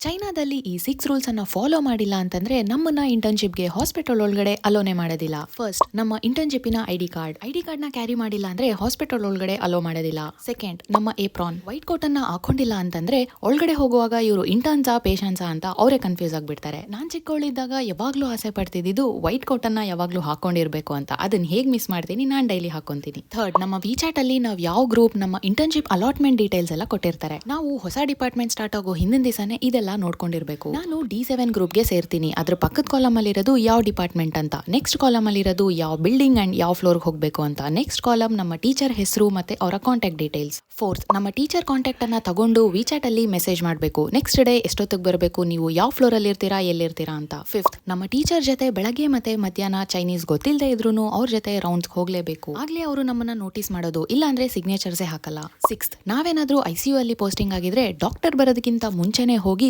ಚೈನಾದಲ್ಲಿ ಈ 6 ರೂಲ್ಸ್ ಅನ್ನ ಫಾಲೋ ಮಾಡಿಲ್ಲ ಅಂತಂದ್ರೆ ನಮ್ಮನ್ನ ಇಂಟರ್ನ್ಶಿಪ್ಗೆ ಹಾಸ್ಪಿಟಲ್ ಒಳಗಡೆ ಅಲೋನೆ ಮಾಡೋದಿಲ್ಲ. ಫಸ್ಟ್, ನಮ್ಮ ಇಂಟರ್ನ್ಶಿಪ್ಪಿನ ಐಡಿ ಕಾರ್ಡ್ ನ ಕ್ಯಾರಿ ಮಾಡಿಲ್ಲ ಅಂದ್ರೆ ಹಾಸ್ಪಿಟಲ್ ಒಳಗಡೆ ಅಲೋ ಮಾಡೋದಿಲ್ಲ. ಸೆಕೆಂಡ್, ನಮ್ಮ ಏಪ್ರಾನ್ ವೈಟ್ ಕೋಟ್ ಅನ್ನ ಹಾಕೊಂಡಿಲ್ಲ ಅಂತಂದ್ರೆ ಒಳಗಡೆ ಹೋಗುವಾಗ ಇವರು ಇಂಟರ್ನ್ಸಾ ಪೇಷನ್ಸಾ ಅಂತ ಅವರೇ ಕನ್ಫ್ಯೂಸ್ ಆಗ್ಬಿಡ್ತಾರೆ. ನಾನ್ ಚಿಕ್ಕವಳಿದ್ದಾಗ ಯಾವಾಗ್ಲೂ ಆಸೆ ಪಡ್ತಿದ್ದು ವೈಟ್ ಕೋಟ್ ಅನ್ನ ಯಾವಾಗ್ಲೂ ಹಾಕೊಂಡಿರ್ಬೇಕು ಅಂತ. ಅದನ್ನ ಹೇಗ್ ಮಿಸ್ ಮಾಡ್ತೀನಿ, ನಾನ್ ಡೈಲಿ ಹಾಕೊಂತೀನಿ. ಥರ್ಡ್, ನಮ್ಮ ವಿಚಾಟ್ ಅಲ್ಲಿ ನಾವ್ ಯಾವ ಗ್ರೂಪ್, ನಮ್ಮ ಇಂಟರ್ನ್ಶಿಪ್ ಅಲಾಟ್ಮೆಂಟ್ ಡೀಟೇಲ್ಸ್ ಎಲ್ಲ ಕೊಟ್ಟಿರ್ತಾರೆ. ನಾವು ಹೊಸ ಡಿಪಾರ್ಟ್ಮೆಂಟ್ ಸ್ಟಾರ್ಟ್ ಆಗೋ ಹಿಂದಿನ ದಿವಸನೇ ಇದೆಲ್ಲ ನೋಡ್ಕೊಂಡಿರ್ಬೇಕು. ನಾನು D7 ಗ್ರೂಪ್ಗೆ ಸೇರ್ತೀನಿ. ಅದ್ರ ಪಕ್ಕದ ಕಾಲಮ್ ಅಲ್ಲಿ ಇರೋದು ಯಾವ ಡಿಪಾರ್ಟ್ಮೆಂಟ್ ಅಂತ, ನೆಕ್ಸ್ಟ್ ಕಾಲಮ್ ಅಲ್ಲಿ ಇರೋದು ಯಾವ ಬಿಲ್ಡಿಂಗ್ ಅಂಡ್ ಯಾವ ಫ್ಲೋರ್ ಹೋಗ್ಬೇಕು ಅಂತ, ನೆಕ್ಸ್ಟ್ ಕಾಲಮ್ ನಮ್ಮ ಟೀಚರ್ ಹೆಸರು ಮತ್ತೆ ಅವರ ಕಾಂಟ್ಯಾಕ್ಟ್ ಡೀಟೇಲ್ಸ್. ಫೋರ್ತ್, ನಮ್ಮ ಟೀಚರ್ ಕಾಂಟ್ಯಾಕ್ಟ್ ಅನ್ನ ತಗೊಂಡು ವಿಚಾಟ್ ಅಲ್ಲಿ ಮೆಸೇಜ್ ಮಾಡಬೇಕು. ನೆಕ್ಸ್ಟ್ ಡೇ ಎಷ್ಟೊತ್ತಿಗೆ ಬರಬೇಕು, ನೀವು ಯಾವ ಫ್ಲೋರ್ ಅಲ್ಲಿ ಇರ್ತೀರಾ, ಎಲ್ಲಿರ್ತೀರಾ ಅಂತ. ಫಿಫ್ತ್, ನಮ್ಮ ಟೀಚರ್ ಜೊತೆ ಬೆಳಗ್ಗೆ ಮತ್ತೆ ಮಧ್ಯಾಹ್ನ ಚೈನೀಸ್ ಗೊತ್ತಿಲ್ಲದೆ ಇದ್ರೂ ಅವ್ರ ಜೊತೆ ರೌಂಡ್ಸ್ ಹೋಗ್ಲೇಬೇಕು. ಆಗ್ಲೇ ಅವರು ನಮ್ಮನ್ನ ನೋಟಿಸ್ ಮಾಡೋದು, ಇಲ್ಲ ಅಂದ್ರೆ ಸಿಗ್ನೇಚರ್ಸೇ ಹಾಕಲ್ಲ. ಸಿಕ್ಸ್ತ್, ನಾವೇನಾದ್ರೂ ICU ಅಲ್ಲಿ ಪೋಸ್ಟಿಂಗ್ ಆಗಿದ್ರೆ ಡಾಕ್ಟರ್ ಬರೋದಕ್ಕಿಂತ ಮುಂಚೆನೆ ಹೋಗಿ